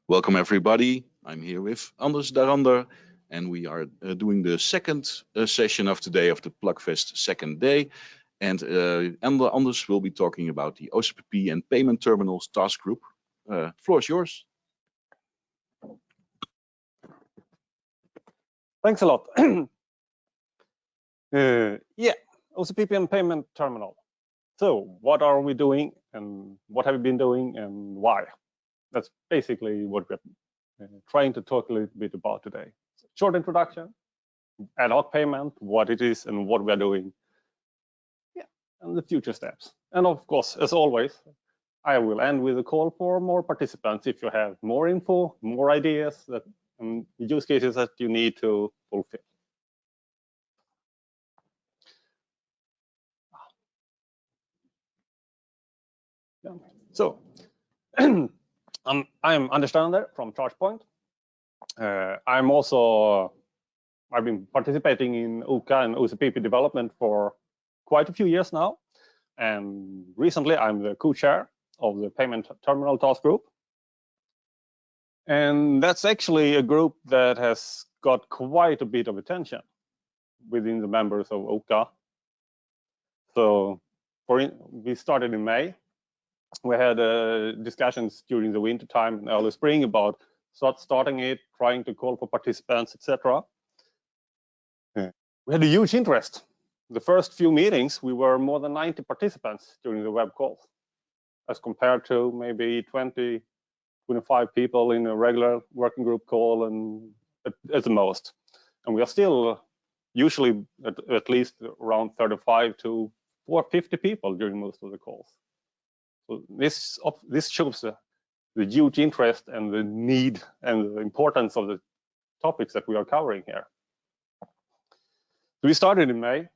Welcome everybody. I'm here with Anders Darander, and we are doing the second session of today of the Plugfest second day. And Anders will be talking about the OCPP and Payment Terminals task group. Floor is yours. Thanks a lot. Yeah, OCPP and Payment Terminal. So what are we doing and what have we been doing and why? That's basically what we're trying to talk a little bit about today. Short introduction, ad hoc payment, what it is and what we're doing. Yeah, and the future steps. And of course, as always, I will end with a call for more participants if you have more info, more ideas, that use cases that you need to fulfill. Yeah. So I'm Anders Darander from ChargePoint. I've been participating in OK and OCPP development for quite a few years now. And recently I'm the co-chair of the Payment Terminal Task Group. And that's actually a group that has got quite a bit of attention within the members of OK. So we started in May. We had discussions during the winter time and early spring about starting it, trying to call for participants, etc. We had a huge interest. The first few meetings, we were more than 90 participants during the web calls, as compared to maybe 20, 25 people in a regular working group call and at the most. And we are still usually at least around 35 to 50 people during most of the calls. So this shows the huge interest and the need and the importance of the topics that we are covering here. So we started in May.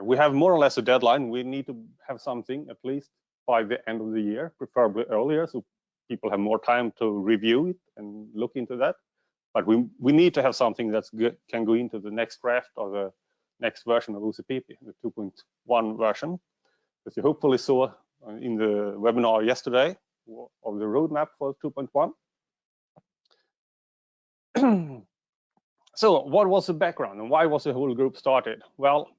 We have more or less a deadline. We need to have something at least by the end of the year, preferably earlier, so people have more time to review it and look into that. But we need to have something that can go into the next draft or the next version of OCPP, the 2.1 version, as you hopefully saw in the webinar yesterday of the roadmap for 2.1. So what was the background and why was the whole group started? Well,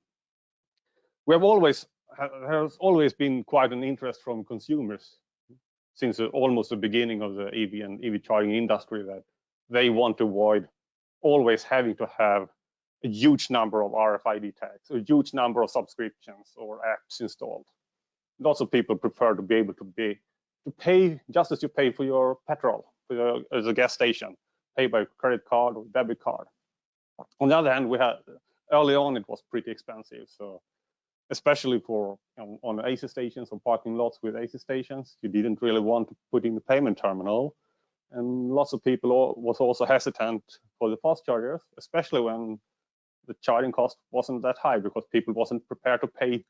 there's always been quite an interest from consumers since almost the beginning of the EV and EV charging industry that they want to avoid always having to have a huge number of RFID tags, a huge number of subscriptions or apps installed. Lots of people prefer to be able to pay just as you pay for your petrol as a gas station, pay by credit card or debit card. On the other hand, early on it was pretty expensive. So especially for on AC stations or parking lots with AC stations, you didn't really want to put in the payment terminal. And lots of people was also hesitant for the fast chargers, especially when the charging cost wasn't that high, because people wasn't prepared to pay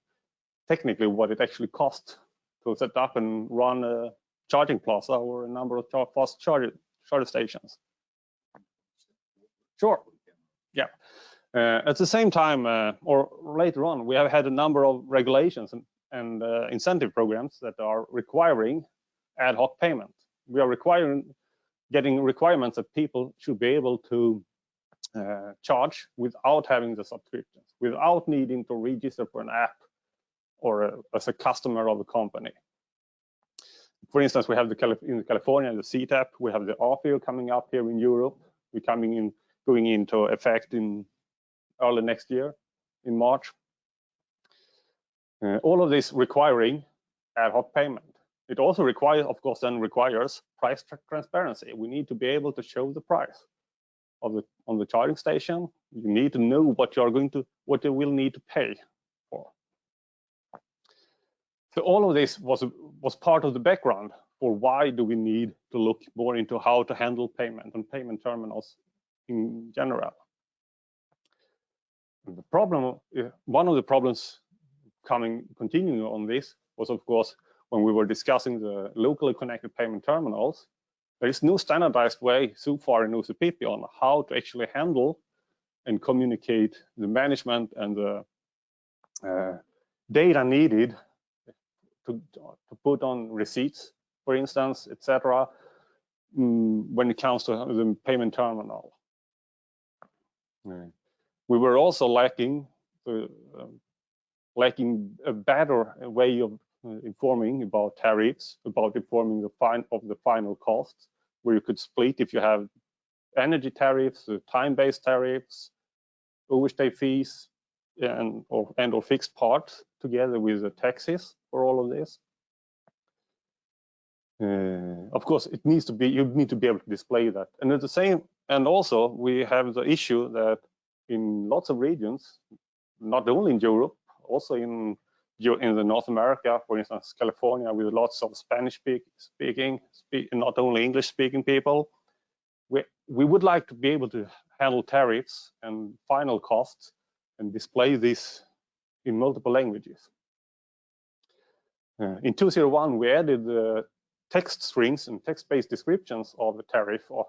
technically what it actually cost to set up and run a charging plaza or a number of fast charger stations. Sure. Yeah. At the same time, or later on, we have had a number of regulations and incentive programs that are requiring ad hoc payment. We are getting requirements that people should be able to charge without having the subscriptions, without needing to register for an app or as a customer of a company. For instance, we have in California, the CTAP, we have the RFID coming up here in Europe. We're going into effect in early next year, in March. All of this requiring ad hoc payment. It also requires, of course, requires price transparency. We need to be able to show the price on the charging station. You need to know what you will need to pay for. So all of this was part of the background for why do we need to look more into how to handle payment and payment terminals in general. And the problem, one of the problems continuing on this was, of course, when we were discussing the locally connected payment terminals. There is no standardized way so far in OCPP on how to actually handle and communicate the management and the data needed to put on receipts, for instance, etc., when it comes to the payment terminal. We were also lacking a better way of informing about tariffs, about informing the final costs, where you could split if you have energy tariffs, time-based tariffs, overstay fees, and or fixed parts together with the taxes for all of this. Of course, you need to be able to display that. And at the same, and also we have the issue that in lots of regions, not only in Europe, also in the North America, for instance, California, with lots of Spanish speaking, not only English speaking people, we would like to be able to handle tariffs and final costs and display this in multiple languages. In 201, we added the text strings and text-based descriptions of the tariff. So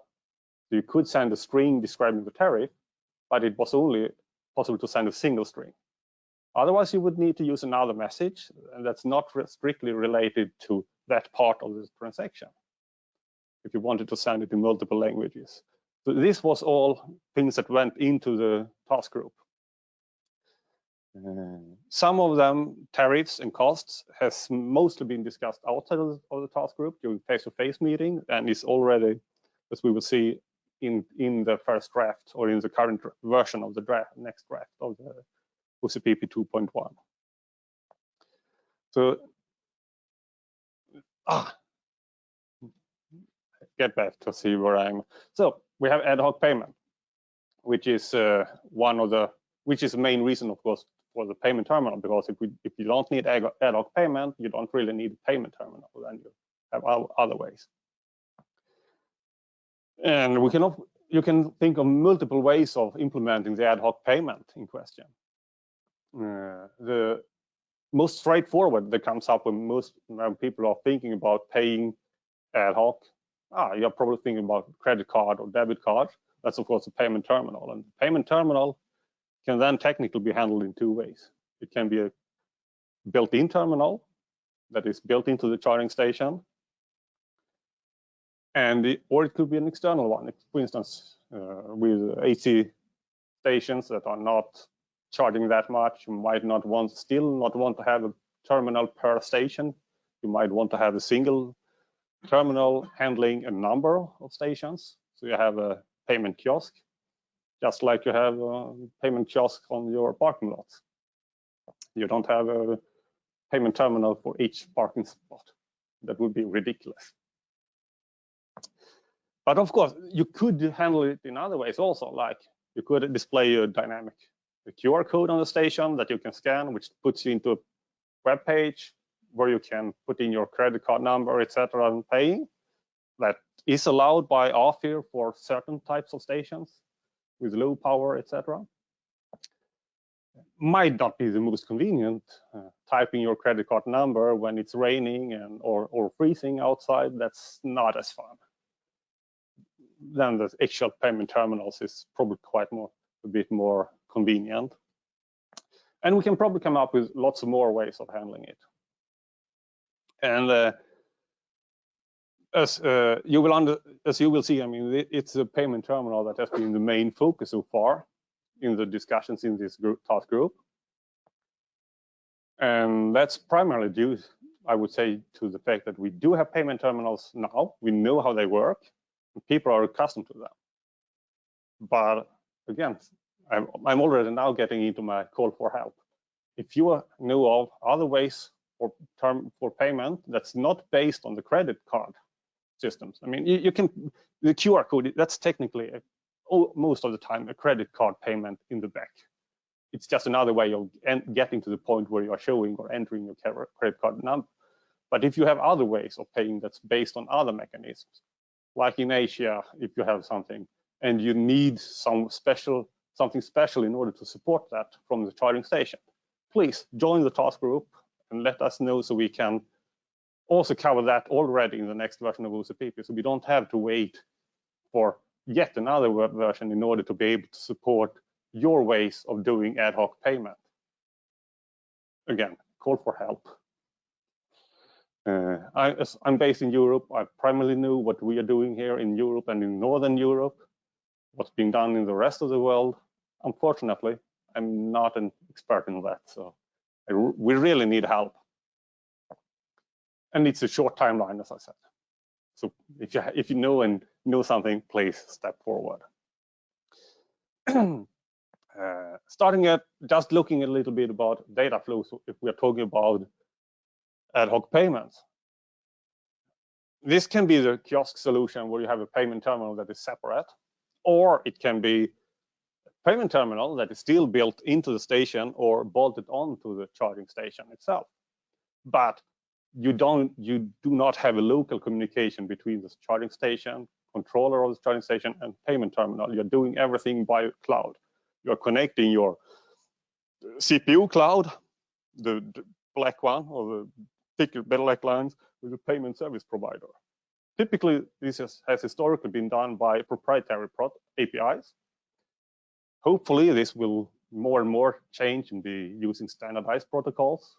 you could send a string describing the tariff, but it was only possible to send a single string. Otherwise, you would need to use another message, and that's not strictly related to that part of the transaction, if you wanted to send it in multiple languages. So this was all things that went into the task group. Some of them, tariffs and costs, has mostly been discussed outside of the task group during face-to-face meeting, and is already, as we will see, in the first draft or in the current version of the next draft of the OCPP 2.1. So, get back to see where I'm. So we have ad hoc payment, which is which is the main reason, of course, for the payment terminal, because if you don't need ad hoc payment, you don't really need a payment terminal. Then you have other ways. And you can think of multiple ways of implementing the ad hoc payment in question. The most straightforward that comes up when most people are thinking about paying ad hoc, you're probably thinking about credit card or debit card. That's of course a payment terminal, and the payment terminal can then technically be handled in two ways. It can be a built-in terminal that is built into the charging station, or it could be an external one. For instance, with AC stations that are not charging that much, you might still not want to have a terminal per station. You might want to have a single terminal handling a number of stations. So you have a payment kiosk, just like you have a payment kiosk on your parking lot. You don't have a payment terminal for each parking spot. That would be ridiculous. But of course, you could handle it in other ways also, like you could display a dynamic QR code on the station that you can scan, which puts you into a web page where you can put in your credit card number, etc., and paying. That is allowed by AFIR for certain types of stations with low power, etc. Might not be the most convenient, typing your credit card number when it's raining or freezing outside. That's not as fun. Then the actual payment terminals is probably a bit more convenient. And we can probably come up with lots of more ways of handling it. And as you will see, I mean, it's a payment terminal that has been the main focus so far in the discussions in this task group. And that's primarily due, I would say, to the fact that we do have payment terminals now. We know how they work, and people are accustomed to them. But again, I'm already now getting into my call for help. If you know of other ways for payment that's not based on the credit card systems, I mean, you can, the QR code, that's technically most of the time a credit card payment in the back. It's just another way of getting to the point where you are showing or entering your credit card number. But if you have other ways of paying that's based on other mechanisms, like in Asia, if you have something and you need something special in order to support that from the charging station, please join the task group and let us know so we can also cover that already in the next version of OCPP. So we don't have to wait for yet another version in order to be able to support your ways of doing ad hoc payment. Again, call for help. I'm based in Europe. I primarily know what we are doing here in Europe and in Northern Europe, what's being done in the rest of the world. Unfortunately, I'm not an expert in that, so we really need help. And it's a short timeline, as I said. So if you know something, please step forward. Starting at just looking a little bit about data flows, if we are talking about ad hoc payments. This can be the kiosk solution where you have a payment terminal that is separate, or it can be a payment terminal that is still built into the station or bolted onto the charging station itself. But you do not have a local communication between the charging station, controller of the charging station, and payment terminal. You're doing everything by cloud. You're connecting your CPU cloud, the black one, or the thicker black lines, with the payment service provider. Typically, this has historically been done by proprietary APIs. Hopefully, this will more and more change and be using standardized protocols,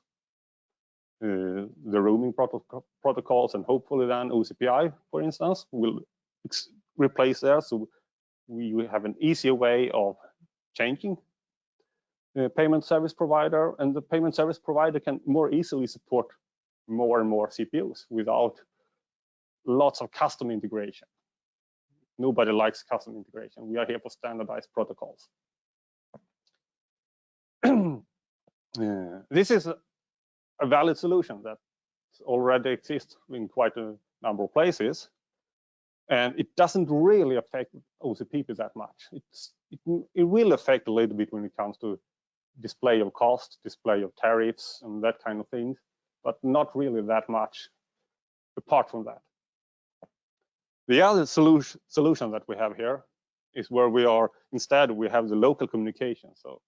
the roaming protocols, and hopefully then OCPI, for instance, will replace there. So we have an easier way of changing the payment service provider, and the payment service provider can more easily support more and more CPUs without lots of custom integration. Nobody likes custom integration. We are here for standardized protocols. This is a valid solution that already exists in quite a number of places, and it doesn't really affect OCPP that much. It will affect a little bit when it comes to display of cost, display of tariffs, and that kind of things, but not really that much apart from that. The other solution that we have here is where we are, instead we have the local communication. So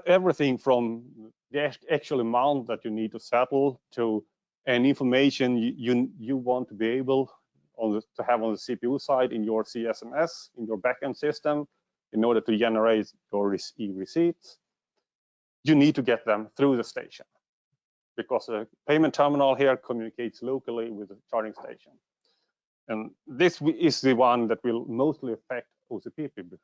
everything from the actual amount that you need to settle to any information you want to be able to have on the CPU side in your CSMS, in your backend system, in order to generate your e-receipts, you need to get them through the station, because the payment terminal here communicates locally with the charging station. And this is the one that will mostly affect OCPP.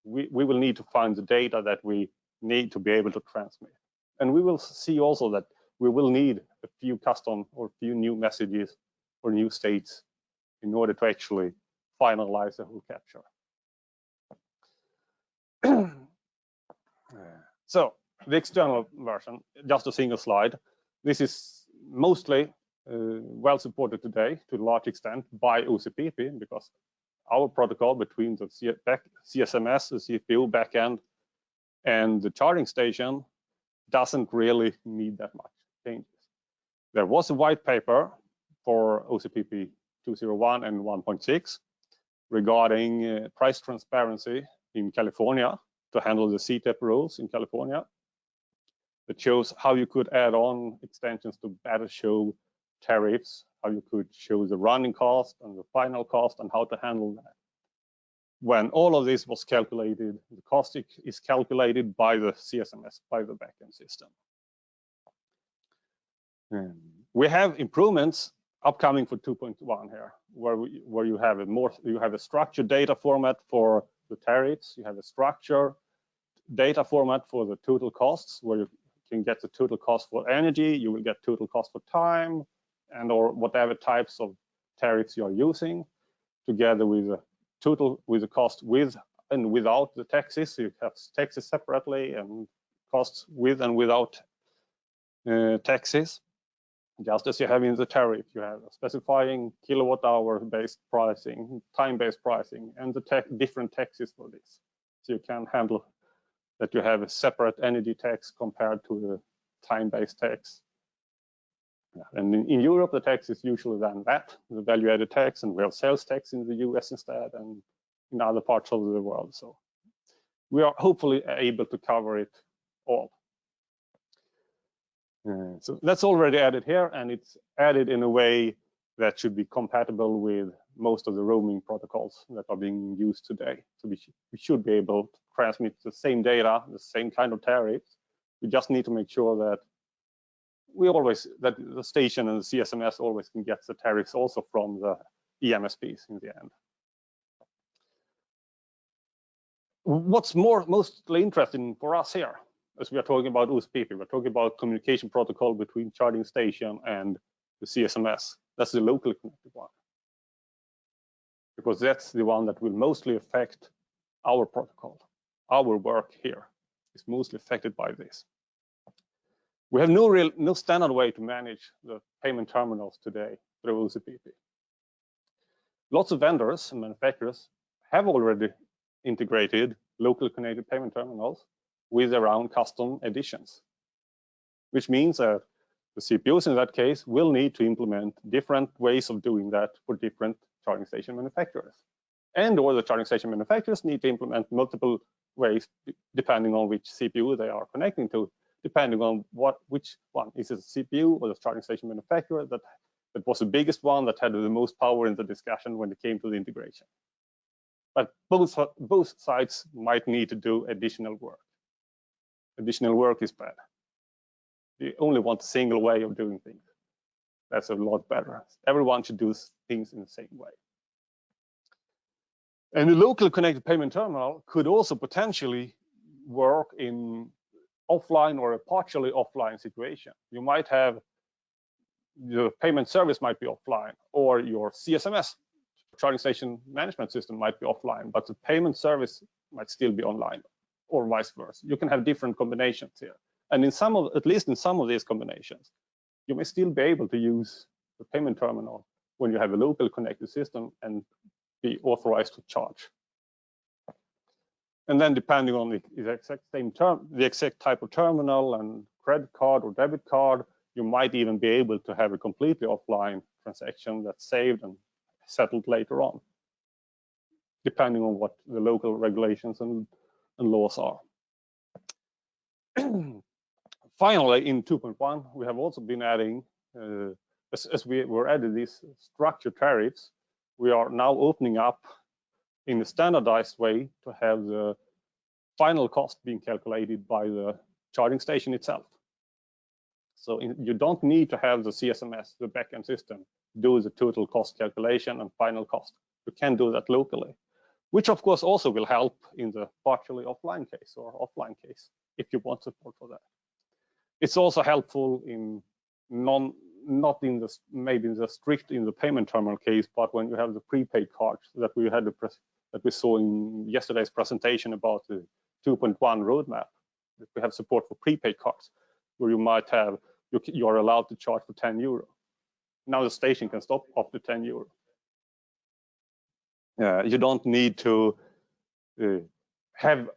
We will need to find the data that we need to be able to transmit. And we will see also that we will need a few custom or a few new messages or new states in order to actually finalize the whole capture. So the external version, just a single slide. This is mostly well supported today to a large extent by OCPP, because our protocol between the CSMS, the CPU backend, and the charging station doesn't really need that much changes. There was a white paper for OCPP 2.01 and 1.6 regarding price transparency in California to handle the CTEP rules in California. That shows how you could add on extensions to better show tariffs, how you could show the running cost and the final cost, and how to handle that. When all of this was calculated, the cost is calculated by the CSMS, by the backend system. We have improvements upcoming for 2.1 here, where you have a structured data format for the tariffs, you have a structured data format for the total costs, where you can get the total cost for energy, you will get total cost for time, and or whatever types of tariffs you are using, together with the cost with and without the taxes. So you have taxes separately and costs with and without taxes. Just as you have in the tariff, you have specifying kilowatt-hour based pricing, time-based pricing, and the different taxes for this. So you can handle that you have a separate energy tax compared to the time-based tax. And in Europe, the tax is usually then VAT, the value-added tax, and we have sales tax in the US instead, and in other parts of the world. So we are hopefully able to cover it all. So that's already added here, and it's added in a way that should be compatible with most of the roaming protocols that are being used today. So we should be able to transmit the same data, the same kind of tariffs. We just need to make sure that that the station and the CSMS always can get the tariffs also from the EMSPs in the end. What's mostly interesting for us here, as we are talking about OCPP, we're talking about communication protocol between charging station and the CSMS. That's the locally connected one, because that's the one that will mostly affect our protocol. Our work here is mostly affected by this. We have no standard way to manage the payment terminals today through OCPP. Lots of vendors and manufacturers have already integrated locally connected payment terminals with their own custom editions, which means that the CPUs in that case will need to implement different ways of doing that for different charging station manufacturers. And or the charging station manufacturers need to implement multiple ways depending on which CPU they are connecting to, depending on which one. Is it a CPU or the charging station manufacturer that was the biggest one that had the most power in the discussion when it came to the integration. But both sides might need to do additional work. Additional work is bad. You only want a single way of doing things. That's a lot better. Everyone should do things in the same way. And the locally connected payment terminal could also potentially work in offline or a partially offline situation. You might have your payment service might be offline, or your CSMS, charging station management system, might be offline, but the payment service might still be online, or vice versa. You can have different combinations here. And in at least in some of these combinations, you may still be able to use the payment terminal when you have a local connected system and be authorized to charge. And then depending on the exact type of terminal and credit card or debit card, you might even be able to have a completely offline transaction that's saved and settled later on, depending on what the local regulations and laws are. Finally, in 2.1, we have also been adding, as we were adding these structured tariffs, we are now opening up in a standardized way to have the final cost being calculated by the charging station itself. So you don't need to have the CSMS, the backend system, do the total cost calculation and final cost. You can do that locally, which of course also will help in the partially offline case or offline case if you want support for that. It's also helpful in not in the maybe in the strict in the payment terminal case, but when you have the prepaid cards that we saw in yesterday's presentation about the 2.1 roadmap, that we have support for prepaid cards, where you might have you're allowed to charge for 10 euro. Now the station can stop after 10 euro. You don't need to have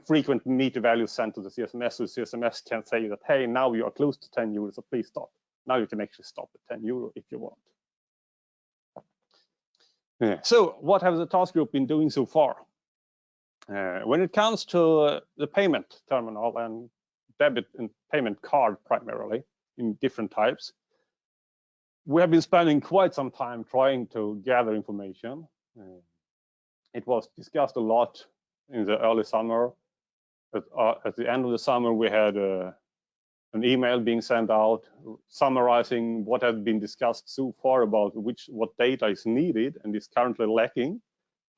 frequent meter values sent to the CSMS, so the CSMS can say that, hey, now you are close to 10 euro, so please stop. Now you can actually stop at 10 euro if you want. So what have the task group been doing so far? When it comes to the payment terminal and debit and payment card primarily in different types, we have been spending quite some time trying to gather information. It was discussed a lot in the early summer. At the end of the summer, we had an email being sent out summarizing what has been discussed so far about what data is needed and is currently lacking.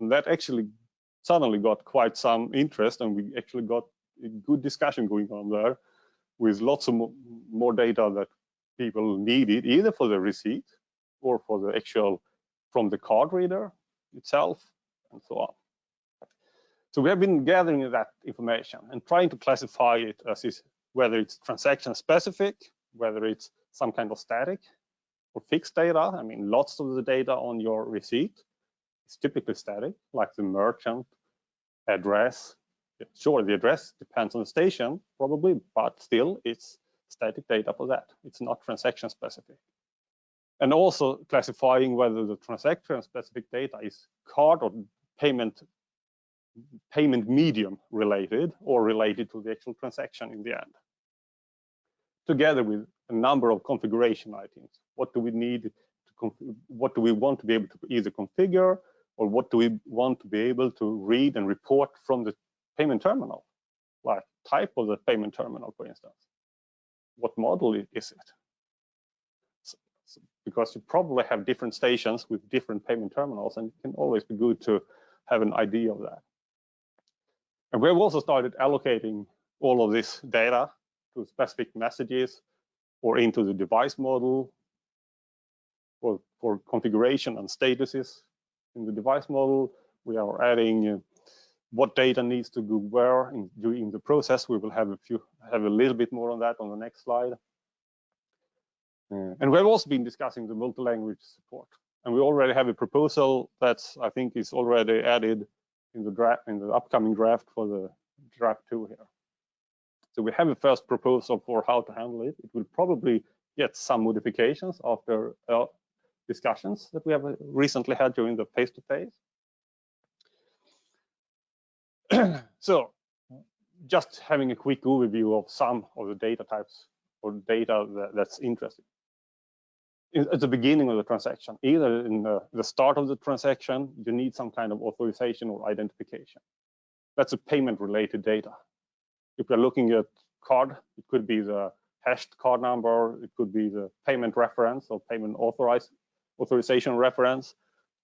And that actually suddenly got quite some interest, and we actually got a good discussion going on there with lots of more data that people needed, either for the receipt or for the actual from the card reader itself and so on. So we have been gathering that information and trying to classify it as whether it's transaction specific, whether it's some kind of static or fixed data. I mean, lots of the data on your receipt is typically static, like the merchant address. Sure, the address depends on the station, probably, but still it's static data for that. It's not transaction specific. And also classifying whether the transaction specific data is card or payment medium related or related to the actual transaction in the end. Together with a number of configuration items. What do we need to what do we want to be able to either configure, or what do we want to be able to read and report from the payment terminal, like type of the payment terminal, for instance. what model is it? Because you probably have different stations with different payment terminals, and it can always be good to have an idea of that. And we've also started allocating all of this data to specific messages or into the device model for configuration and statuses. In the device model, we are adding what data needs to go where during the process. We will have a little bit more on that on the next slide. And we've also been discussing the multi-language support, and we already have a proposal that I think is already added in the upcoming draft for the draft 2 here. So we have a first proposal for how to handle it. It will probably get some modifications after discussions that we have recently had during the face-to-face. So just having a quick overview of some of the data types or data that's interesting. At the beginning of the transaction, either in the start of the transaction, you need some kind of authorization or identification. That's a payment-related data. If you're looking at card, it could be the hashed card number, it could be the payment reference or payment authorization reference.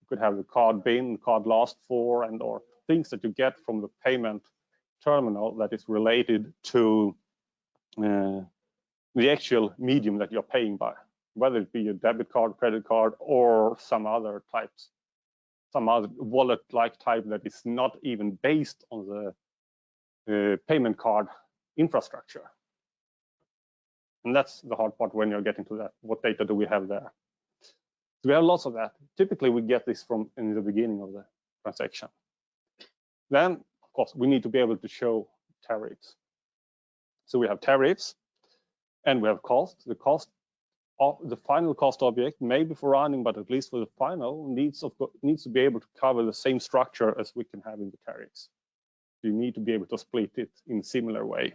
You could have the card BIN, card last four, and or things that you get from the payment terminal that is related to the actual medium that you're paying by, whether it be a debit card, credit card, or some other types, some other wallet-like type that is not even based on the payment card infrastructure. And that's the hard part when you're getting to that. What data do we have there? So we have lots of that. Typically, we get this from in the beginning of the transaction. Then, of course, we need to be able to show tariffs. So we have tariffs, and we have cost. The cost of the final cost object, maybe for running, but at least for the final, needs to be able to cover the same structure as we can have in the tariffs. You need to be able to split it in a similar way.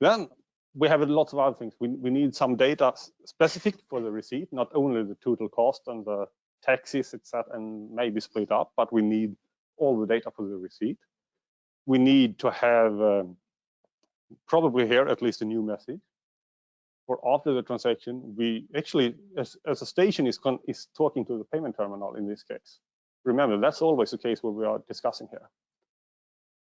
Then we have lots of other things. We need some data specific for the receipt, not only the total cost and the taxes, etc., and maybe split up, but we need all the data for the receipt. We need to have probably here at least a new message. For after the transaction, we actually, as a station is talking to the payment terminal in this case. Remember, that's always the case what we are discussing here.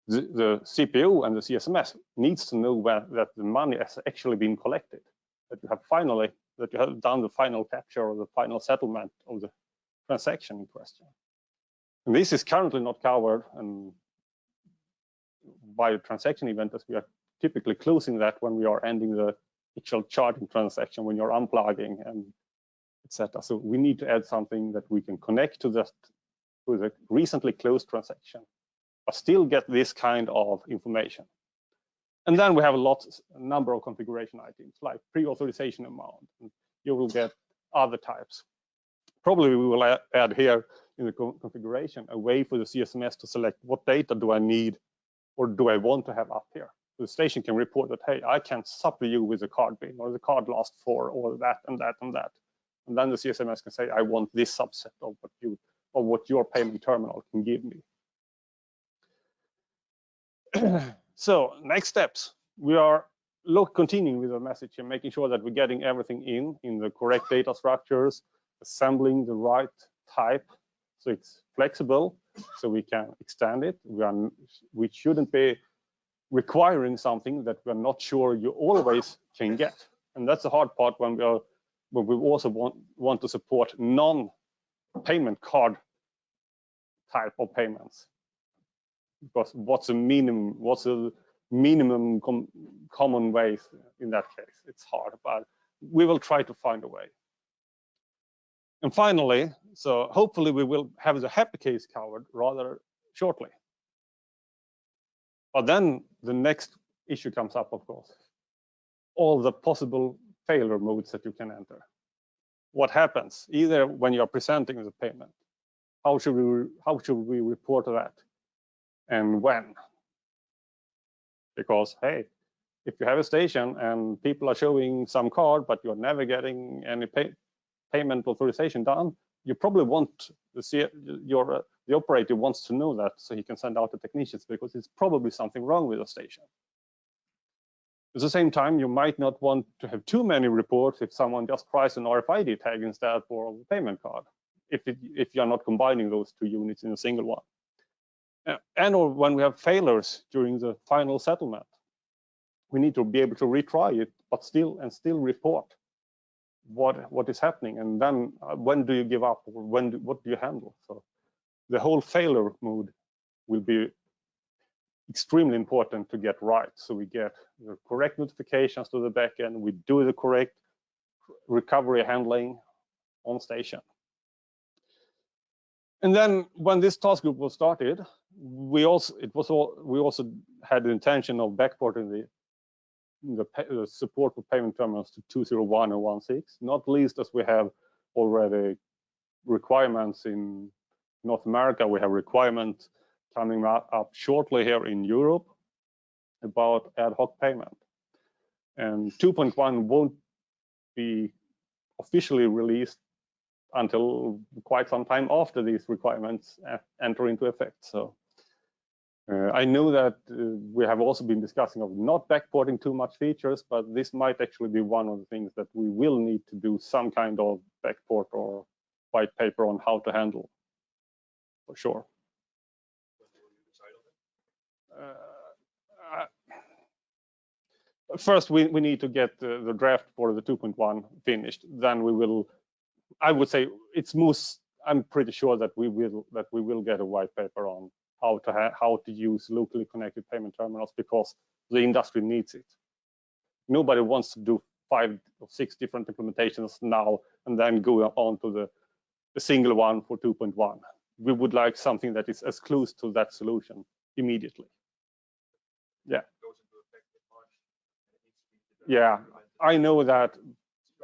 The CPU and the CSMS needs to know that the money has actually been collected, that you have done the final capture or the final settlement of the transaction in question. And this is currently not covered by a transaction event, as we are typically closing that when we are ending the actual charging transaction, when you're unplugging and etc. So we need to add something that we can connect to the recently closed transaction, but still get this kind of information. And then we have a number of configuration items like pre-authorization amount. And you will get other types. Probably we will add here in the configuration a way for the CSMS to select what data do I need or do I want to have up here. So the station can report that, hey, I can supply you with a card BIN or the card last four or that and that and that. And then the CSMS can say, I want this subset of what your payment terminal can give me. So next steps, we are continuing with the message and making sure that we're getting everything in the correct data structures, assembling the right type so it's flexible, so we can extend it. We shouldn't be requiring something that we're not sure you always can get. And that's the hard part when we also want to support non-payment card type of payments. Because what's a minimum common way in that case? It's hard, but we will try to find a way. And finally, so hopefully we will have the happy case covered rather shortly. But then the next issue comes up, of course, all the possible failure modes that you can enter. What happens either when you're presenting the payment? How should we report that? And when? Because, hey, if you have a station and people are showing some card, but you're never getting any payment authorization done, you probably want to see the operator wants to know that so he can send out the technicians, because it's probably something wrong with the station. At the same time, you might not want to have too many reports if someone just tries an RFID tag instead for the payment card, if you're not combining those two units in a single one. And or when we have failures during the final settlement, we need to be able to retry it, but still report what is happening, and then when do you give up, or what do you handle? So the whole failure mode will be extremely important to get right. So we get the correct notifications to the backend, we do the correct recovery handling on station. And then when this task group was started, we also had the intention of backporting the support for payment terminals to 201 and 16, not least as we have already requirements in North America. We have requirements coming up shortly here in Europe about ad hoc payment. And 2.1 won't be officially released until quite some time after these requirements enter into effect. So I know that we have also been discussing of not backporting too much features, but this might actually be one of the things that we will need to do some kind of backport or white paper on how to handle, for sure. First, we need to get the draft for the 2.1 finished. Then we will, I would say, I'm pretty sure that we will get a white paper on how to use locally connected payment terminals, because the industry needs it. Nobody wants to do 5 or 6 different implementations now and then go on to the single one for 2.1. We would like something that is as close to that solution immediately. Yeah. Yeah, I know that,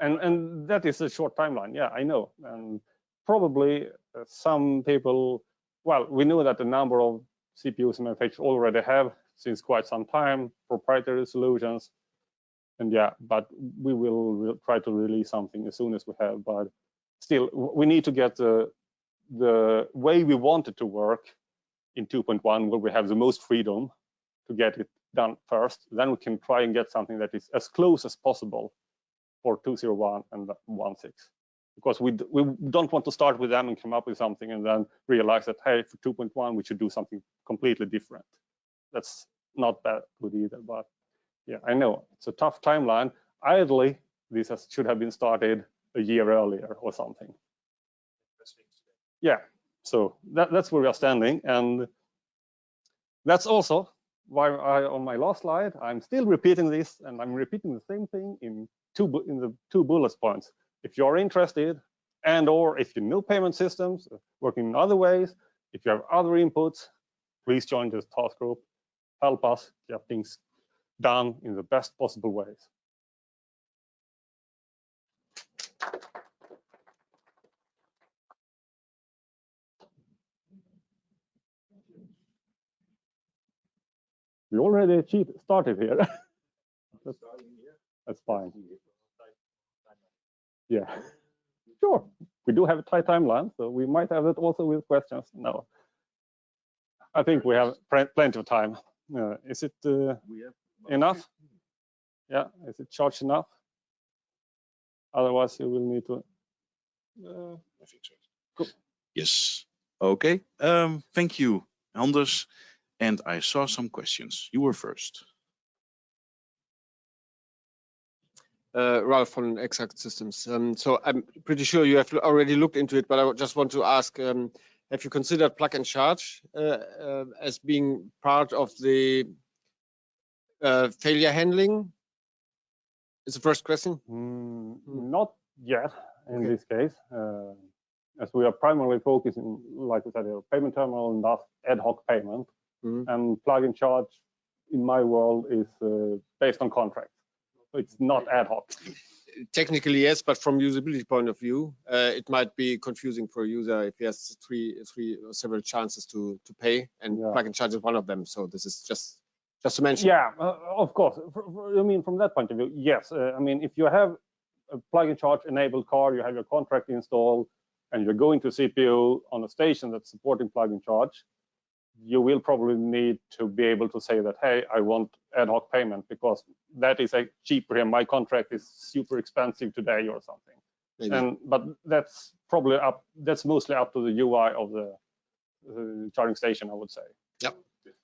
and that is a short timeline. Yeah, I know, and probably some people. Well, we know that a number of CPUs manufacturers already have, since quite some time, proprietary solutions, and yeah, but we will try to release something as soon as we have. But still, we need to get the way we want it to work in 2.1, where we have the most freedom to get it done first. Then we can try and get something that is as close as possible for 201 and 16, because we don't want to start with them and come up with something and then realize that, hey, for 2.1 we should do something completely different. That's not that good either. But yeah, I know it's a tough timeline. Ideally, this should have been started a year earlier or something. Yeah, so that's where we are standing, and that's also why on my last slide, I'm still repeating this, and I'm repeating the same thing in the 2 bullet points. If you're interested, and or if you know payment systems, working in other ways, if you have other inputs, please join this task group. Help us get things done in the best possible ways. We already started here. That's fine. Yeah, sure. We do have a tight timeline, so we might have it also with questions. No, I think we have plenty of time. Is it enough? Yeah, is it charged enough? Otherwise, you will need to. I think so. Cool. Yes. Okay. Thank you, Anders. And I saw some questions. You were first. Ralph from Exact Systems. So I'm pretty sure you have already looked into it, but I just want to ask, have you considered plug and charge as being part of the failure handling? Is the first question? Not yet in this case, as we are primarily focusing, like we said, payment terminal and thus ad hoc payment. And plug and charge in my world is based on contract. It's not ad hoc. Technically, yes, but from usability point of view, it might be confusing for a user if he has three or several chances to pay, and plug and charge is one of them. So this is just to mention. Yeah, of course. I mean, from that point of view, yes. I mean, if you have a plug and charge enabled card, you have your contract installed, and you're going to CPU on a station that's supporting plug and charge, you will probably need to be able to say that, hey, I want ad hoc payment because that is cheaper here. My contract is super expensive today or something. Maybe. But that's probably that's mostly up to the UI of the charging station, I would say. Yep.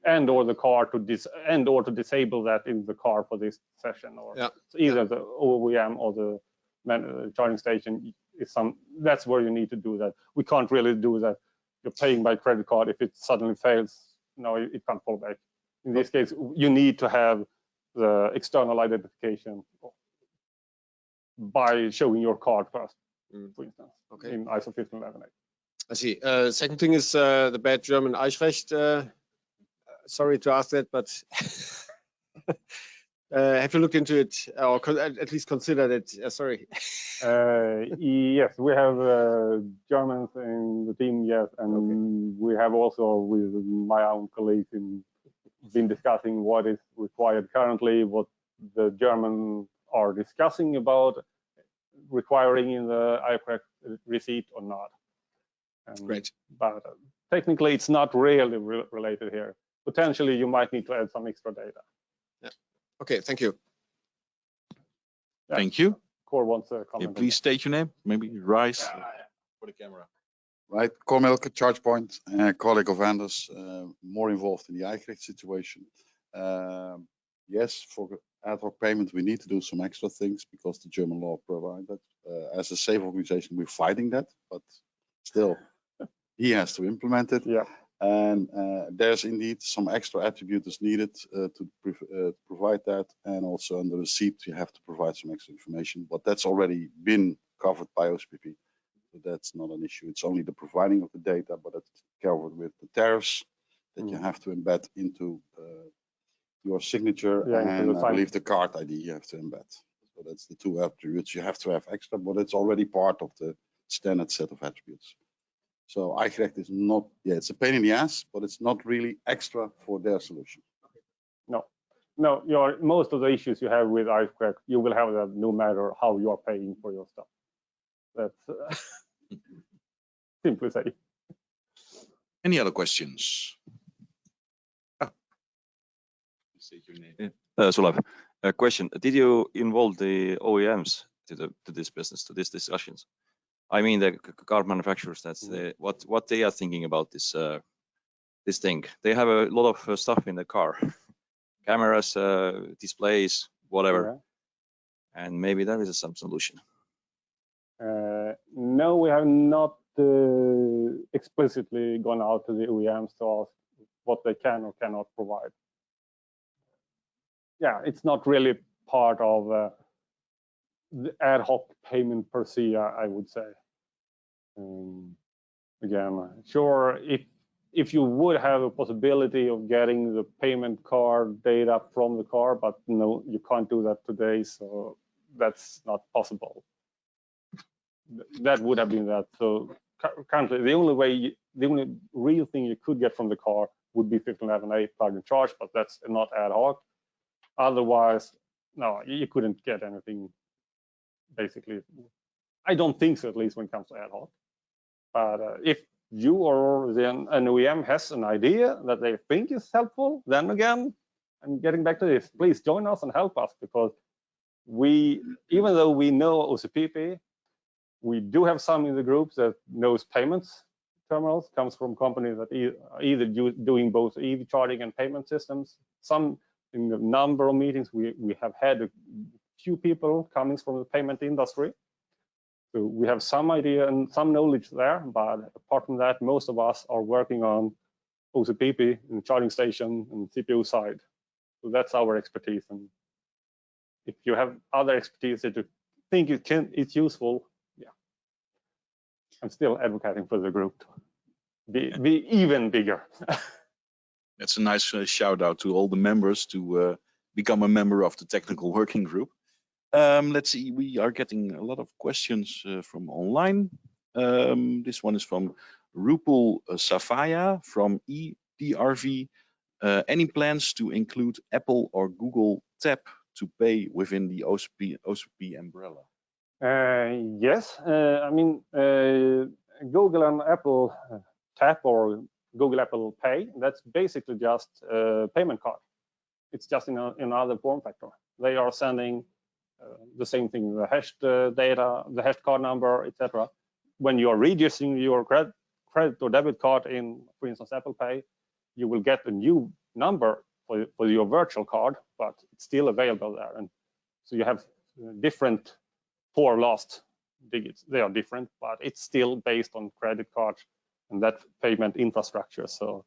And or the car to to disable that in the car for this session, or so either the OEM or the charging station is that's where you need to do that. We can't really do that. You're paying by credit card. If it suddenly fails, no, it can't fall back. In this case, you need to have the external identification by showing your card first, for instance, in ISO 15118. I see. Second thing is the bad German Eichrecht. Sorry to ask that, but have you looked into it, or at least considered it? Sorry. Yes, we have Germans in the team, yes, and we have also with my own colleagues been discussing what is required currently, what the Germans are discussing about requiring in the Eichrecht receipt or not. Great. But technically, it's not really related here. Potentially, you might need to add some extra data. Yeah. Okay. Thank you. Yeah. Thank you. Core wants a comment. Please state your name. Maybe rise for the camera. Right, Cormilk, ChargePoint, colleague of Anders, more involved in the Eichrecht situation. Yes, for ad hoc payment, we need to do some extra things because the German law provides that. As a safe organization, we're fighting that, but still, he has to implement it. Yeah. And there's indeed some extra attributes needed to provide that. And also under the receipt, you have to provide some extra information, but that's already been covered by OCPP. So that's not an issue. It's only the providing of the data, but it's covered with the tariffs that you have to embed into your signature, and I believe the card ID you have to embed. So that's the two attributes you have to have extra, but it's already part of the standard set of attributes. So Eichrecht is not, it's a pain in the ass, but it's not really extra for their solution. No, most of the issues you have with Eichrecht, you will have that no matter how you are paying for your stuff. That's simply say. Any other questions? State your name. Sulev, a question. Did you involve the OEMs to this business, to these discussions? I mean, the car manufacturers. That's what they are thinking about this this thing. They have a lot of stuff in the car, cameras, displays, whatever, and maybe there is some solution. No, we have not explicitly gone out to the OEMs to ask what they can or cannot provide. Yeah, it's not really part of the ad hoc payment per se, I would say. Again, sure, if you would have a possibility of getting the payment card data from the car, but no, you can't do that today, so that's not possible. That would have been that. So currently, the only real thing you could get from the car would be 15118 plug and charge, but that's not ad hoc. Otherwise, no, you couldn't get anything, basically. I don't think so, at least when it comes to ad hoc. But if you or then an OEM has an idea that they think is helpful, then again, I'm getting back to this. Please join us and help us, because even though we know OCPP, we do have some in the group that knows payments terminals, comes from companies that either doing both EV charging and payment systems. Some in the number of meetings, we have had a few people coming from the payment industry. So we have some idea and some knowledge there, but apart from that, most of us are working on OCPP and charging station and CPU side. So that's our expertise. And if you have other expertise that you think it's useful, yeah, I'm still advocating for the group to be even bigger. That's a nice shout out to all the members to become a member of the technical working group. Let's see, we are getting a lot of questions from online. This one is from Rupal Safaya from EDRV. Any plans to include Apple or Google Tap to pay within the OCPP umbrella? Yes, I mean, Google and Apple Tap or Google Apple Pay, that's basically just a payment card. It's just in another form factor. They are sending the same thing, the hashed data, the hashed card number, etc. When you are registering your credit or debit card in, for instance, Apple Pay, you will get a new number for your virtual card, but it's still available there. And so you have different 4 last digits. They are different, but it's still based on credit card and that payment infrastructure. So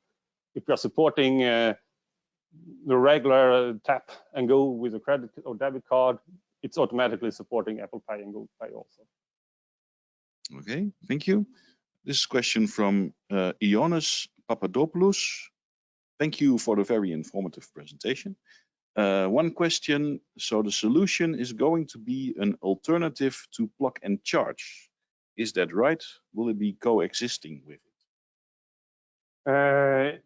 if you're supporting the regular tap and go with a credit or debit card, it's automatically supporting Apple Pay and Google Pay also. Okay, thank you. This is a question from Ioannis Papadopoulos. Thank you for the very informative presentation. One question, so the solution is going to be an alternative to plug and charge. Is that right? Will it be coexisting with it?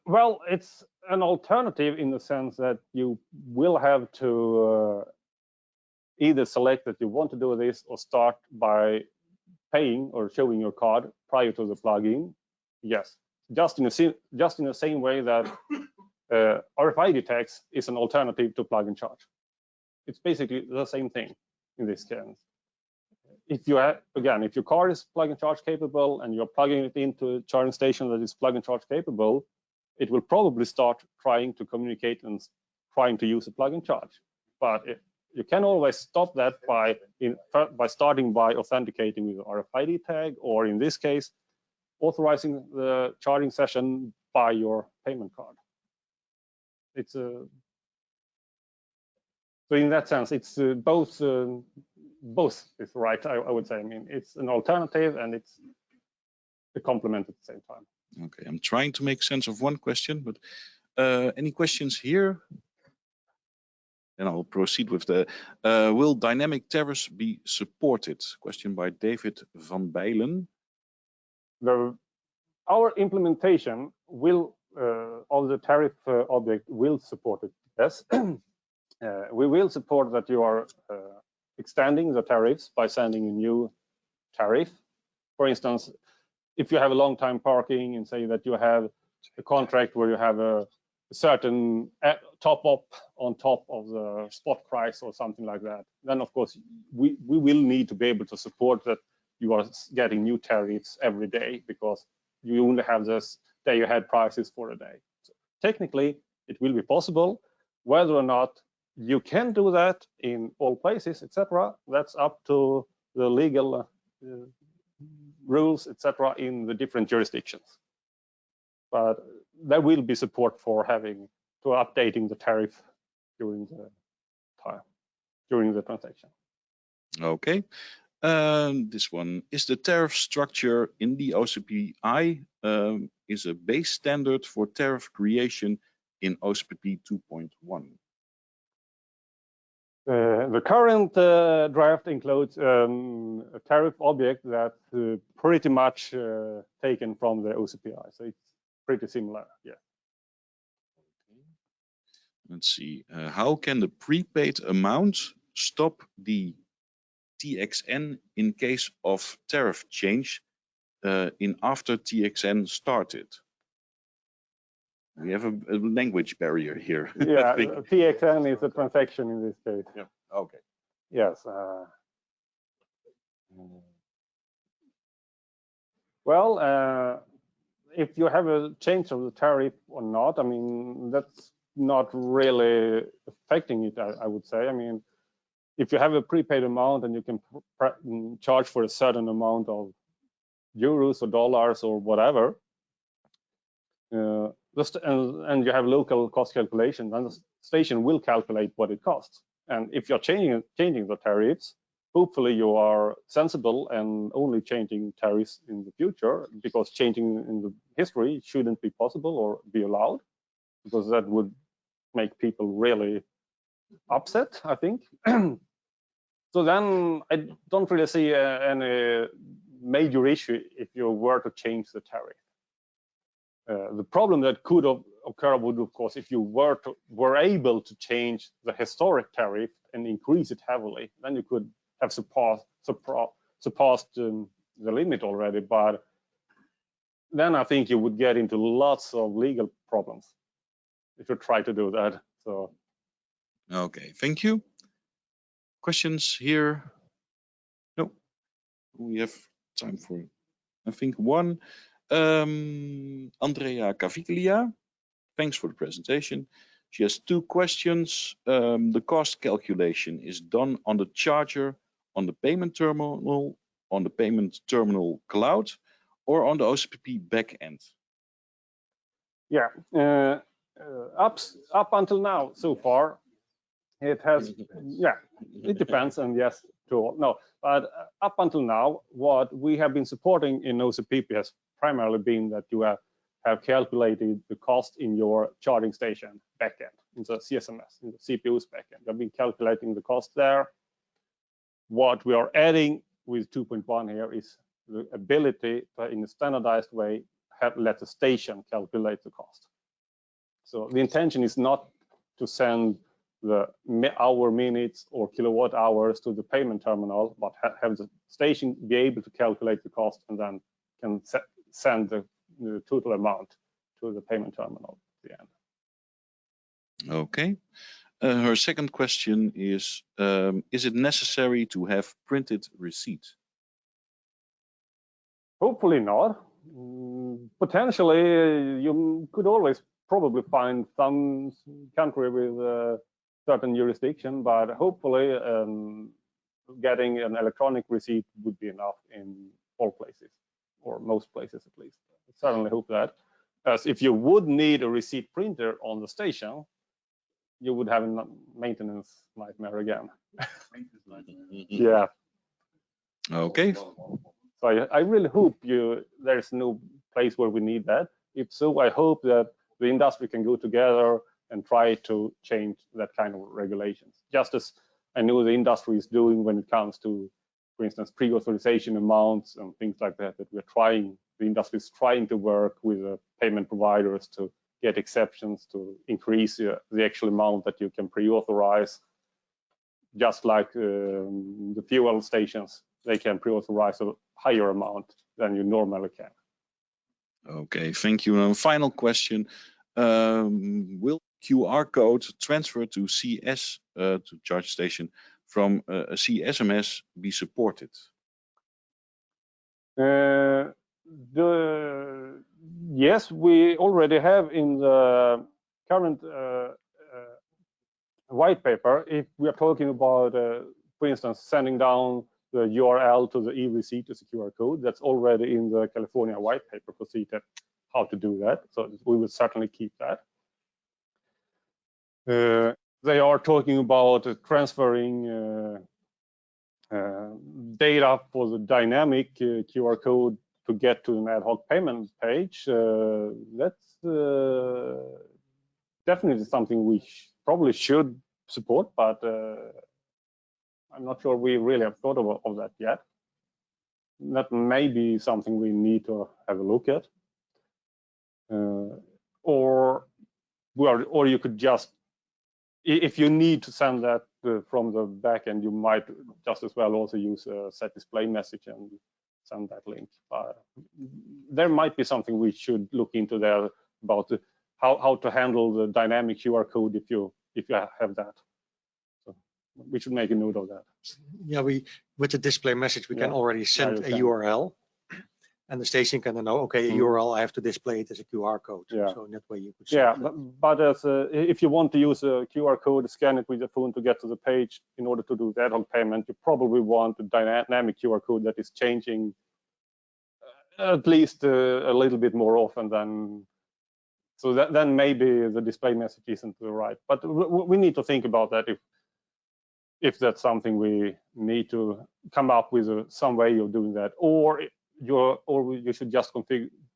Well, it's an alternative in the sense that you will have to either select that you want to do this or start by paying or showing your card prior to the plugin. Yes, just in the same way that RFID tags is an alternative to plug and charge. It's basically the same thing in this case. If you have, again, if your car is plug and charge capable and you're plugging it into a charging station that is plug and charge capable, it will probably start trying to communicate and trying to use a plug and charge. But you can always stop that by starting by authenticating with an RFID tag, or in this case, authorizing the charging session by your payment card. It's so in that sense, it's both is right. I would say. I mean, it's an alternative and it's a complement at the same time. Okay, I'm trying to make sense of one question, but any questions here? Then I'll proceed with the, will dynamic tariffs be supported? Question by David van Bijlen. Our implementation will of the tariff object will support it. Yes, we will support that you are extending the tariffs by sending a new tariff. For instance, if you have a long time parking and say that you have a contract where you have a certain top up on top of the spot price or something like that, then of course we will need to be able to support that you are getting new tariffs every day, because you only have this day ahead prices for a day. So technically it will be possible. Whether or not you can do that in all places, etc., that's up to the legal rules, etc., in the different jurisdictions. But there will be support for updating the tariff during the time, during the transaction. Okay. This one is the tariff structure in the OCPI is a base standard for tariff creation in OCPP 2.1. The current draft includes a tariff object that's pretty much taken from the OCPI, so it's pretty similar. Yeah. Let's see. How can the prepaid amount stop the TXN in case of tariff change in after TXN started? We have a language barrier here. Yeah, TXN is a transaction in this case. Yeah. Okay. Yes. Well, if you have a change of the tariff or not, I mean, that's not really affecting it, I would say. I mean, if you have a prepaid amount and you can charge for a certain amount of euros or dollars or whatever, and you have local cost calculation, then the station will calculate what it costs. And if you're changing the tariffs, hopefully you are sensible and only changing tariffs in the future, because changing in the history shouldn't be possible or be allowed, because that would make people really upset, I think. So then I don't really see any major issue if you were to change the tariff. The problem that could occur would, of course, if you were able to change the historic tariff and increase it heavily, then you could have surpassed the limit already. But then I think you would get into lots of legal problems if you try to do that. So Okay, thank you. Questions here? No. We have time for, I think, one. Andrea Caviglia, thanks for the presentation. She has two questions. The cost calculation is done on the charger, on the payment terminal, on the payment terminal cloud, or on the OCPP backend? yeah, up until now, so far, it has, yeah, it depends, and yes, to all. No, but up until now, what we have been supporting in OCPP has primarily been that you have calculated the cost in your charging station backend, in the CSMS, in the CPU's backend. You have been calculating the cost there. What we are adding with 2.1 here is the ability to, in a standardized way, let the station calculate the cost. So the intention is not to send the hour, minutes, or kilowatt hours to the payment terminal, but have the station be able to calculate the cost and then can send the total amount to the payment terminal at the end. Okay. Her second question is it necessary to have printed receipts? Hopefully not. Potentially, you could always probably find some country with certain jurisdiction, but hopefully getting an electronic receipt would be enough in all places, or most places at least. I certainly hope that. As if you would need a receipt printer on the station, you would have a maintenance nightmare again. Yeah. Okay. So I really hope there's no place where we need that. If so, I hope that the industry can go together and try to change that kind of regulations, just as I know the industry is doing when it comes to, for instance, pre-authorization amounts and things like that, that the industry is trying to work with the payment providers to get exceptions to increase the actual amount that you can pre-authorize, just like the fuel stations, they can pre-authorize a higher amount than you normally can. Okay, thank you. And final question, will QR code transfer to CS, to charge station, from a CSMS be supported? Yes, we already have in the current white paper, if we are talking about, for instance, sending down the URL to the e-receipt as a QR code, that's already in the California white paper for CTEP, how to do that. So we will certainly keep that. They are talking about transferring data for the dynamic QR code to get to an ad hoc payment page. That's definitely something we probably should support, but I'm not sure we really have thought of that yet. That may be something we need to have a look at. Or you could just, if you need to send that from the backend, you might just as well also use a set display message and send that link. There might be something we should look into there about how to handle the dynamic QR code if you have that. So we should make a note of that. Yeah, with the display message, we can already send a URL, and the station can know, okay, a URL, I have to display it as a QR code. Yeah. So in that way you could. Yeah, but as if you want to use a QR code, scan it with your phone to get to the page in order to do the ad hoc payment, you probably want a dynamic QR code that is changing at least a little bit more often than. So then maybe the display message isn't the right. But we need to think about that if that's something we need to come up with some way of doing that, or you should just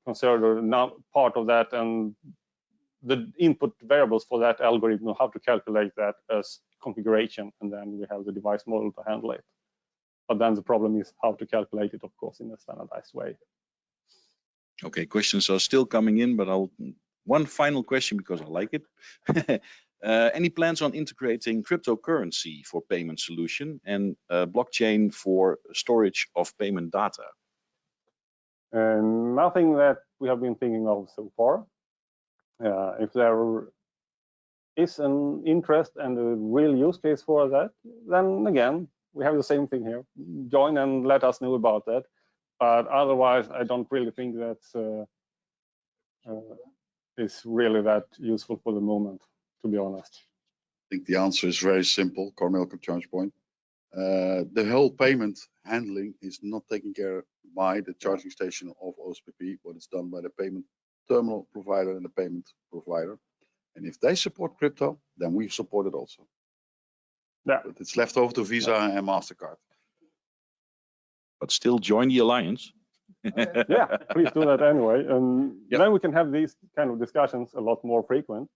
consider now part of that and the input variables for that algorithm, how to calculate that as configuration, and then we have the device model to handle it. But then the problem is how to calculate it, of course, in a standardized way. Okay, questions are still coming in, but one final question because I like it. Any plans on integrating cryptocurrency for payment solution and blockchain for storage of payment data? And nothing that we have been thinking of so far. If there is an interest and a real use case for that, then again, we have the same thing here. Join and let us know about that. But otherwise, I don't really think that's is really that useful for the moment, to be honest. I think the answer is very simple, Cornel from ChargePoint. The whole payment handling is not taken care by the charging station of OCPP, but it's done by the payment terminal provider and the payment provider. And if they support crypto, then we support it also. Yeah. But it's left over to Visa and MasterCard. But still join the alliance. Yeah, please do that anyway. And then we can have these kind of discussions a lot more frequent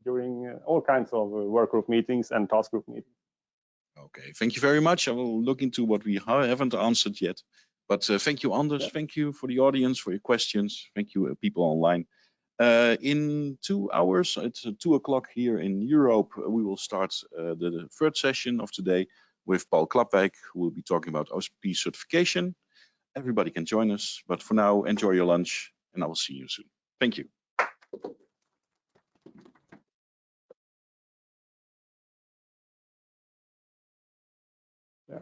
during all kinds of work group meetings and task group meetings. Okay, thank you very much. I will look into what we haven't answered yet. But thank you, Anders. Yeah. Thank you for the audience, for your questions. Thank you, people online. In 2 hours, it's 2 o'clock here in Europe, we will start the third session of today with Paul Klapwijk, who will be talking about OCPP certification. Everybody can join us, but for now, enjoy your lunch, and I will see you soon. Thank you. Yeah.